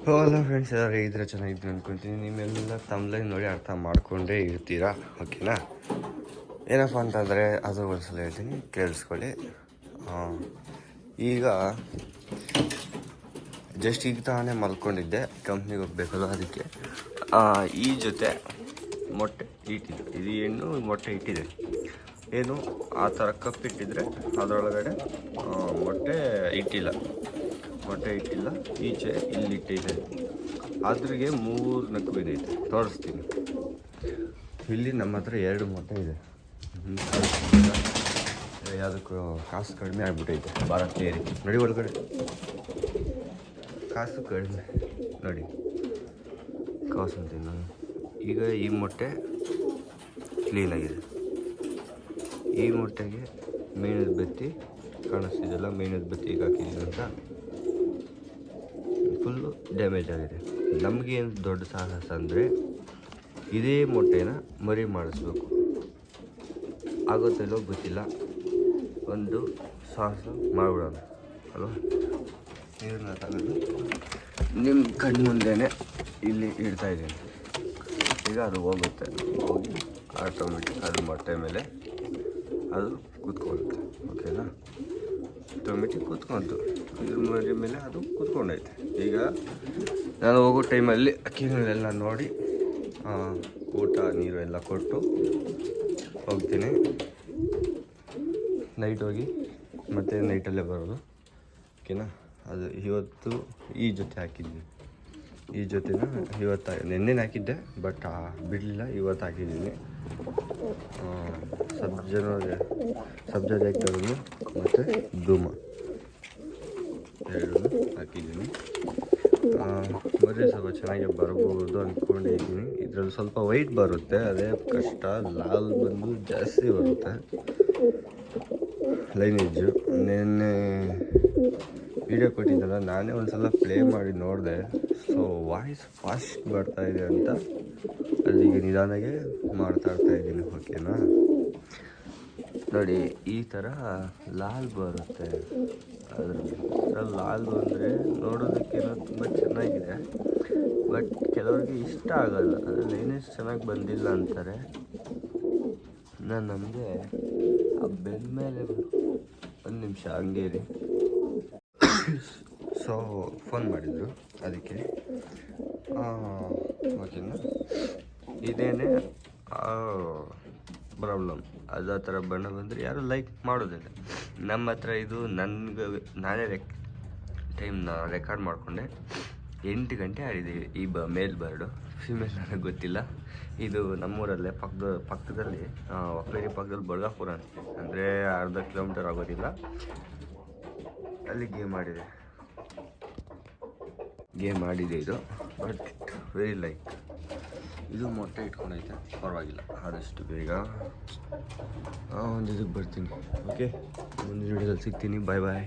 Hello friends, ಎಲ್ಲರೂ ಹೇಗಿದ್ರೆ ಚೆನ್ನಾಗಿದ್ದೀನಿ ಅಂದ್ಕೊತೀನಿ. ನಿಮ್ಮೆಲ್ಲ ತಮ್ಲೈನ್ ನೋಡಿ ಅರ್ಥ ಮಾಡ್ಕೊಂಡೇ ಇರ್ತೀರಾ, ಓಕೆನಾ? ಏನಪ್ಪ ಅಂತಂದರೆ ಅದು ಒಂದ್ಸಲ ಹೇಳ್ತೀನಿ, ಕೇಳಿಸ್ಕೊಳ್ಳಿ. ಈಗ ಜಸ್ಟ್ ಈಗ ತಾನೇ ಮಲ್ಕೊಂಡಿದ್ದೆ, ಕಂಪ್ನಿಗೆ ಹೋಗ್ಬೇಕಲ್ಲ, ಅದಕ್ಕೆ ಈ ಜೊತೆ ಮೊಟ್ಟೆ ಇಟ್ಟಿದ್ದು, ಇದು ಹೆಣ್ಣು ಮೊಟ್ಟೆ ಇಟ್ಟಿದೆ. ಏನು ಆ ಥರ ಕಪ್ಪಿಟ್ಟಿದ್ರೆ ಅದರೊಳಗಡೆ ಮೊಟ್ಟೆ ಇಟ್ಟಿಲ್ಲ, ಈಚೆ ಇಲ್ಲಿಟ್ಟಿದೆ. ಅದ್ರಿಗೆ 3 ನಕ್ಕು ಬಿದ್ದೈತೆ, ತೋರಿಸ್ತೀನಿ. ಇಲ್ಲಿ ನಮ್ಮ ಹತ್ರ 2 ಮೊಟ್ಟೆ ಇದೆ. ಯಾವುದಕ್ಕೂ ಕಾಸು ಕಡಿಮೆ ಆಗಿಬಿಟ್ಟೈತೆ, ಭಾರತ್ ಏರಿ ನೋಡಿ ಒಳಗಡೆ ಕಾಸು ಕಡಿಮೆ ನೋಡಿ, ಕಾಸು ಅಂತೀನಿ ನಾನು. ಈಗ ಈ ಮೊಟ್ಟೆ ಕ್ಲೀನಾಗಿದೆ. ಈ ಮೊಟ್ಟೆಗೆ ಮೇಣದ ಬತ್ತಿ ಕಾಣಿಸ್ತಿದೆಯಲ್ಲ, ಮೇಣದ ಬತ್ತಿ ಈಗ ಹಾಕಿದ್ದೀನಿ ಅಂತ ಫುಲ್ಲು ಡ್ಯಾಮೇಜ್ ಆಗಿದೆ. ನಮಗೇನು ದೊಡ್ಡ ಸಾಹಸ ಅಂದರೆ ಇದೇ ಮೊಟ್ಟೆನ ಮರಿ ಮಾಡಿಸ್ಬೇಕು. ಆಗುತ್ತಲ್ಲೋ ಗೊತ್ತಿಲ್ಲ, ಒಂದು ಸಾಹಸ ಮಾಡಿಬಿಡೋಣ ಅಲ್ವಾ? ನೀರನ್ನ ತಗೊಂಡು ನಿಮ್ಮ ಕಣ್ಣು ಮುಂದೆನೇ ಇಲ್ಲಿ ಇಡ್ತಾಯಿದ್ದೀನಿ. ಈಗ ಅದು ಹೋಗುತ್ತೆ, ಹೋಗಿ ಆಟೋಮೆಟಿಕ್ ಅದು ಮೊಟ್ಟೆ ಮೇಲೆ ಅದು ಕೂತ್ಕೊಳ್ಳುತ್ತೆ, ಓಕೆನಾ? ಆಟೋಮೆಟಿಕ್ ಕೂತ್ಕೊಂತು, ಇದ್ರ ಮರಿ ಮೇಲೆ ಅದು ಕೂತ್ಕೊಂಡೈತೆ. ಈಗ ನಾನು ಹೋಗೋ ಟೈಮಲ್ಲಿ ಅಕ್ಕಿಗಳನ್ನೆಲ್ಲ ನೋಡಿ ಊಟ ನೀರು ಎಲ್ಲ ಕೊಟ್ಟು ಹೋಗ್ತೀನಿ. ನೈಟ್ ಹೋಗಿ ಮತ್ತೆ ನೈಟಲ್ಲೇ ಬರೋದು, ಓಕೆನಾ? ಅದು ಇವತ್ತು ಈ ಜೊತೆ ಹಾಕಿದ್ವಿ, ಈ ಜೊತೆನ ಇವತ್ತು ನೆನ್ನೆನೇ ಹಾಕಿದ್ದೆ, ಬಟ್ ಬಿಡಲಿಲ್ಲ, ಇವತ್ತು ಹಾಕಿದ್ದೀನಿ. ಸಬ್ಜಾಜಾಗ್ತದನ್ನು ಮತ್ತು ಧೂಮ ಎರಡೂ ಹಾಕಿದ್ದೀನಿ. ಮರಿ ಸ್ವಲ್ಪ ಚೆನ್ನಾಗಿ ಬರ್ಬೋದು ಅಂದ್ಕೊಂಡಿದ್ದೀನಿ. ಇದರಲ್ಲಿ ಸ್ವಲ್ಪ ವೈಟ್ ಬರುತ್ತೆ, ಅದೇ ಕಷ್ಟ. ಲಾಲ್ ಬಂದು ಜಾಸ್ತಿ ಬರುತ್ತೆ ಲೈನೇಜು. ನೆನ್ನೆ ವಿಡಿಯೋ ಕೊಟ್ಟಿದ್ದಲ್ಲ, ನಾನೇ ಒಂದು ಸಲ ಪ್ಲೇ ಮಾಡಿ ನೋಡಿದೆ. ಸೊ ವಾಯ್ಸ್ ಫಾಸ್ಟ್ ಬರ್ತಾಯಿದೆ ಅಂತ ಅಲ್ಲಿಗೆ ನಿಧಾನಾಗೆ ಮಾಡ್ತಾಯಿದ್ದೀನಿ, ಓಕೆನಾ? ನೋಡಿ ಈ ಥರ ಲಾಲ್ ಬರುತ್ತೆ. ಅದರಲ್ಲಿ ಲಾಲ್ ಅಂದರೆ ನೋಡೋದಕ್ಕೇನೋ ತುಂಬ ಚೆನ್ನಾಗಿದೆ, ಬಟ್ ಕೆಲವ್ರಿಗೆ ಇಷ್ಟ ಆಗೋಲ್ಲ. ಅದು ಲೈನೇಜ್ ಚೆನ್ನಾಗಿ ಬಂದಿಲ್ಲ ಅಂತಾರೆ. ನಮಗೆ ಆ ಬೆಂದ ಮೇಲೆ ಒಂದು ನಿಮಿಷ ಹಂಗೆ ರೀ. ಸೊ ಫೋನ್ ಮಾಡಿದರು, ಅದಕ್ಕೆ ಓಕೆನಾ? ಇದೇನೇ ಪ್ರಾಬ್ಲಮ್. ಅದು ಆ ಥರ ಬಣ್ಣ ಬಂದರೆ ಯಾರು ಲೈಕ್ ಮಾಡೋದಿಲ್ಲ. ನಮ್ಮ ಹತ್ರ ಇದು ನಾನೇ ಟೈಮ್ನ ರೆಕಾರ್ಡ್ ಮಾಡಿಕೊಂಡೆ. 8 ಗಂಟೆ ಆಡಿದ್ದೀವಿ. ಈ ಮೇಲ್ ಬರ್ಡು, ಫಿಮೇಲ್ ನನಗೆ ಗೊತ್ತಿಲ್ಲ. ಇದು ನಮ್ಮೂರಲ್ಲೇ ಪಕ್ಕದಲ್ಲಿ ಒಕ್ಕಲೇರಿ ಪಕ್ಕದಲ್ಲಿ ಬಳ್ಗಾಪುರ ಅಂತ, ಅಂದರೆ ಅರ್ಧ ಕಿಲೋಮೀಟರ್ ಆಗೋದಿಲ್ಲ, ಅಲ್ಲಿ ಗೇಮ್ ಆಡಿದೆ ಇದು. ಬಟ್ ವೆರಿ ಲೈಕ್ ಇದು ಮೊಟ್ಟೆ ಇಟ್ಕೊಂಡೈತೆ, ಪರವಾಗಿಲ್ಲ. ಆದಷ್ಟು ಬೇಗ ಒಂದು ಇದಕ್ಕೆ ಬರ್ತೀನಿ, ಓಕೆ? ಮುಂದಿನ ವಿಡಿಯೋದಲ್ಲಿ ಸಿಗ್ತೀನಿ. ಬಾಯ್ ಬಾಯ್.